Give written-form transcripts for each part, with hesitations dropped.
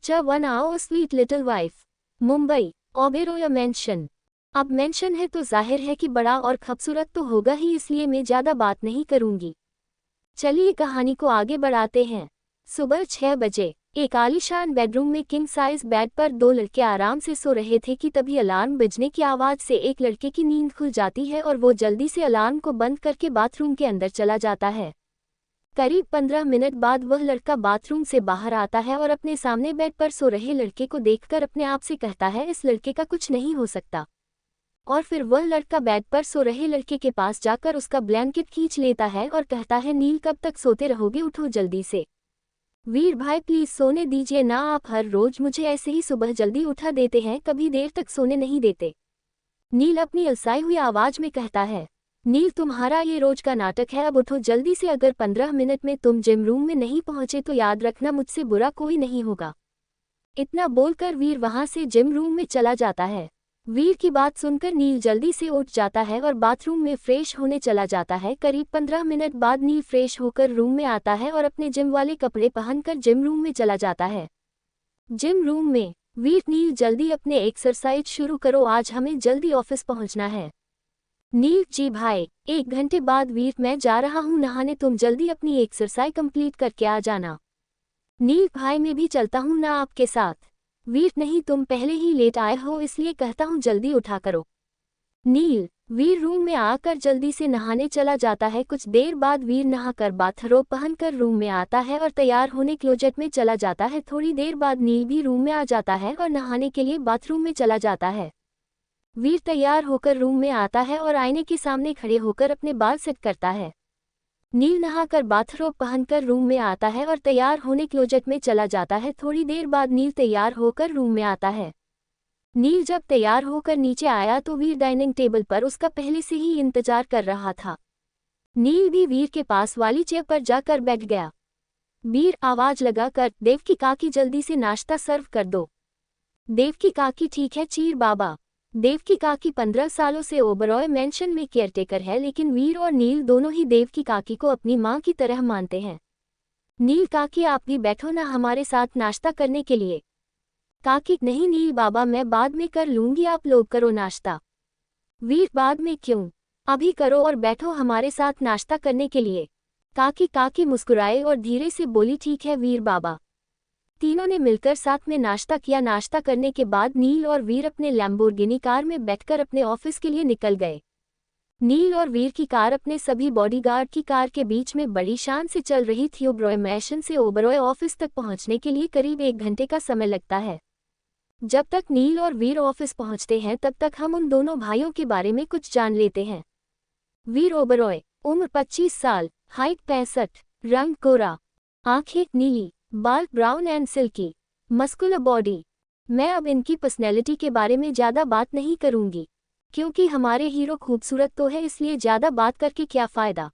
च वन आओ sweet little wife. Mumbai Oberoi mention. अब मेंशन है तो जाहिर है कि बड़ा और खूबसूरत तो होगा ही, इसलिए मैं ज़्यादा बात नहीं करूंगी। चलिए कहानी को आगे बढ़ाते हैं। सुबह 6 बजे एक आलीशान बेडरूम में किंग साइज बेड पर दो लड़के आराम से सो रहे थे कि तभी अलार्म बजने की आवाज़ से एक लड़के की नींद खुल जाती है और वो जल्दी से अलार्म को बंद करके बाथरूम के अंदर चला जाता है। करीब 15 मिनट बाद वह लड़का बाथरूम से बाहर आता है और अपने सामने बेड पर सो रहे लड़के को देखकर अपने आप से कहता है, इस लड़के का कुछ नहीं हो सकता। और फिर वह लड़का बेड पर सो रहे लड़के के पास जाकर उसका ब्लैंकेट खींच लेता है और कहता है, नील कब तक सोते रहोगे, उठो जल्दी से। वीर भाई प्लीज सोने दीजिए ना, आप हर रोज मुझे ऐसे ही सुबह जल्दी उठा देते हैं, कभी देर तक सोने नहीं देते। नील अपनी अलसाई हुई आवाज में कहता है, नील तुम्हारा ये रोज का नाटक है, अब उठो जल्दी से, अगर 15 मिनट में तुम जिम रूम में नहीं पहुंचे तो याद रखना मुझसे बुरा कोई नहीं होगा। इतना बोलकर वीर वहां से जिम रूम में चला जाता है। वीर की बात सुनकर नील जल्दी से उठ जाता है और बाथरूम में फ्रेश होने चला जाता है। करीब 15 मिनट बाद नील फ्रेश होकर रूम में आता है और अपने जिम वाले कपड़े पहनकर जिम रूम में चला जाता है। जिम रूम में वीर, नील जल्दी अपने एक्सरसाइज शुरू करो, आज हमें जल्दी ऑफिस पहुंचना है। नील, जी भाई। 1 घंटे बाद वीर, मैं जा रहा हूं नहाने, तुम जल्दी अपनी एक्सरसाइज कंप्लीट करके आ जाना। नील, भाई मैं भी चलता हूं ना आपके साथ। वीर, नहीं तुम पहले ही लेट आए हो इसलिए कहता हूं जल्दी उठा करो। नील, वीर रूम में आकर जल्दी से नहाने चला जाता है। कुछ देर बाद वीर नहाकर बाथरोब पहनकर रूम में आता है और तैयार होने क्लोजेट में चला जाता है। थोड़ी देर बाद नील भी रूम में आ जाता है और नहाने के लिए बाथरूम में चला जाता है। वीर तैयार होकर रूम में आता है और आईने के सामने खड़े होकर अपने बाल सेट करता है। नील नहाकर बाथरोब पहनकर रूम में आता है और तैयार होने क्लोजेट में चला जाता है। थोड़ी देर बाद नील तैयार होकर रूम में आता है। नील जब तैयार होकर नीचे आया तो वीर डाइनिंग टेबल पर उसका पहले से ही इंतजार कर रहा था। नील भी वीर के पास वाली चेयर पर जाकर बैठ गया। वीर आवाज लगाकर, देवकी काकी जल्दी से नाश्ता सर्व कर दो। देवकी काकी, ठीक है चीर बाबा। देवकी काकी 15 सालों से ओबेरॉय मेंशन में केयरटेकर है, लेकिन वीर और नील दोनों ही देवकी काकी को अपनी मां की तरह मानते हैं। नील काकी, आप भी बैठो ना हमारे साथ नाश्ता करने के लिए। काकी, नहीं नील बाबा, मैं बाद में कर लूंगी, आप लोग करो नाश्ता। वीर, बाद में क्यों, अभी करो और बैठो हमारे साथ नाश्ता करने के लिए। काकी मुस्कुराए और धीरे से बोली, ठीक है वीर बाबा। तीनों ने मिलकर साथ में नाश्ता किया। नाश्ता करने के बाद नील और वीर अपने लैम्बोर्गिनी कार में बैठकर अपने ऑफिस के लिए निकल गए। नील और वीर की कार अपने सभी बॉडीगार्ड की कार के बीच में बड़ी शान से चल रही थी। ओबेरॉय मैंशन से ओबेरॉय ऑफिस तक पहुंचने के लिए करीब 1 घंटे का समय लगता है। जब तक नील और वीर ऑफिस पहुंचते हैं तब तक हम उन दोनों भाइयों के बारे में कुछ जान लेते हैं। वीर ओबेरॉय, उम्र 25 साल, हाइट 65, रंग गोरा, आंखें नीली, बाल brown and silkie, muscular body. मैं अब इनकी पर्सनैलिटी के बारे में ज़्यादा बात नहीं करूंगी, क्योंकि हमारे हीरो खूबसूरत तो है, इसलिए ज़्यादा बात करके क्या फ़ायदा।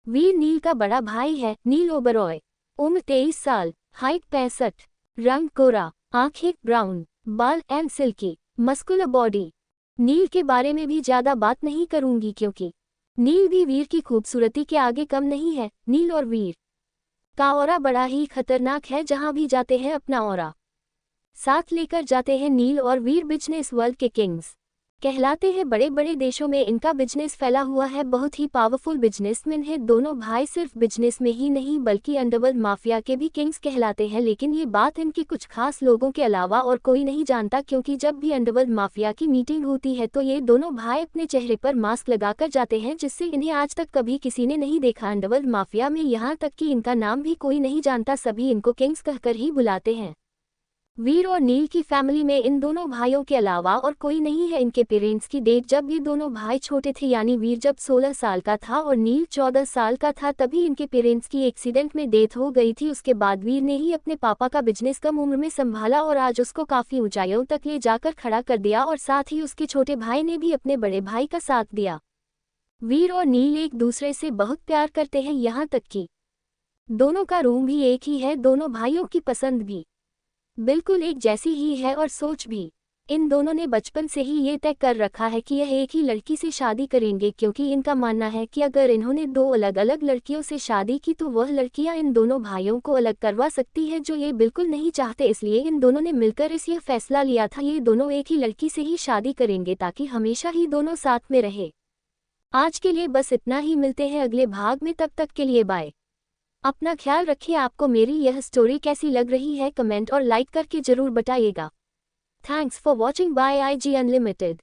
वीर नील का बड़ा भाई है। नील ओबेरॉय, उम्र 23 साल, हाइट 65, रंग गोरा, आंखें ब्राउन, बाल एंड सिल्की, मस्कुलर बॉडी। नील के बारे में भी ज़्यादा बात नहीं करूंगी क्योंकि नील भी वीर की खूबसूरती के आगे कम नहीं है। नील और वीर का ऑरा बड़ा ही खतरनाक है, जहां भी जाते हैं अपना ऑरा साथ लेकर जाते हैं। नील और वीर बिजनेस वर्ल्ड के किंग्स कहलाते हैं। बड़े बड़े देशों में इनका बिजनेस फैला हुआ है, बहुत ही पावरफुल बिजनेसमैन है। दोनों भाई सिर्फ बिजनेस में ही नहीं बल्कि अंडरवर्ल्ड माफिया के भी किंग्स कहलाते हैं, लेकिन ये बात इनके कुछ खास लोगों के अलावा और कोई नहीं जानता, क्योंकि जब भी अंडरवर्ल्ड माफिया की मीटिंग होती है तो ये दोनों भाई अपने चेहरे पर मास्क लगाकर जाते हैं, जिससे इन्हें आज तक कभी किसी ने नहीं देखा अंडरवर्ल्ड माफिया में, यहाँ तक कि इनका नाम भी कोई नहीं जानता, सभी इनको किंग्स कहकर ही बुलाते हैं। वीर और नील की फैमिली में इन दोनों भाइयों के अलावा और कोई नहीं है। इनके पेरेंट्स की डेट, जब ये दोनों भाई छोटे थे, यानी वीर जब 16 साल का था और नील 14 साल का था, तभी इनके पेरेंट्स की एक्सीडेंट में डेथ हो गई थी। उसके बाद वीर ने ही अपने पापा का बिजनेस कम उम्र में संभाला और आज उसको काफ़ी ऊंचाइयों तक ले जाकर खड़ा कर दिया, और साथ ही उसके छोटे भाई ने भी अपने बड़े भाई का साथ दिया। वीर और नील एक दूसरे से बहुत प्यार करते हैं, यहाँ तक कि दोनों का रूम भी एक ही है। दोनों भाइयों की पसंद भी बिल्कुल एक जैसी ही है और सोच भी। इन दोनों ने बचपन से ही ये तय कर रखा है कि यह एक ही लड़की से शादी करेंगे, क्योंकि इनका मानना है कि अगर इन्होंने दो अलग अलग लड़कियों से शादी की तो वह लड़कियां इन दोनों भाइयों को अलग करवा सकती है, जो ये बिल्कुल नहीं चाहते। इसलिए इन दोनों ने मिलकर ये फैसला लिया था ये दोनों एक ही लड़की से ही शादी करेंगे ताकि हमेशा ही दोनों साथ में रहे। आज के लिए बस इतना ही, मिलते हैं अगले भाग में, तब तक के लिए बाय। अपना ख्याल रखिए। आपको मेरी यह स्टोरी कैसी लग रही है कमेंट और लाइक करके जरूर बताइएगा। Thanks for watching by IG Unlimited.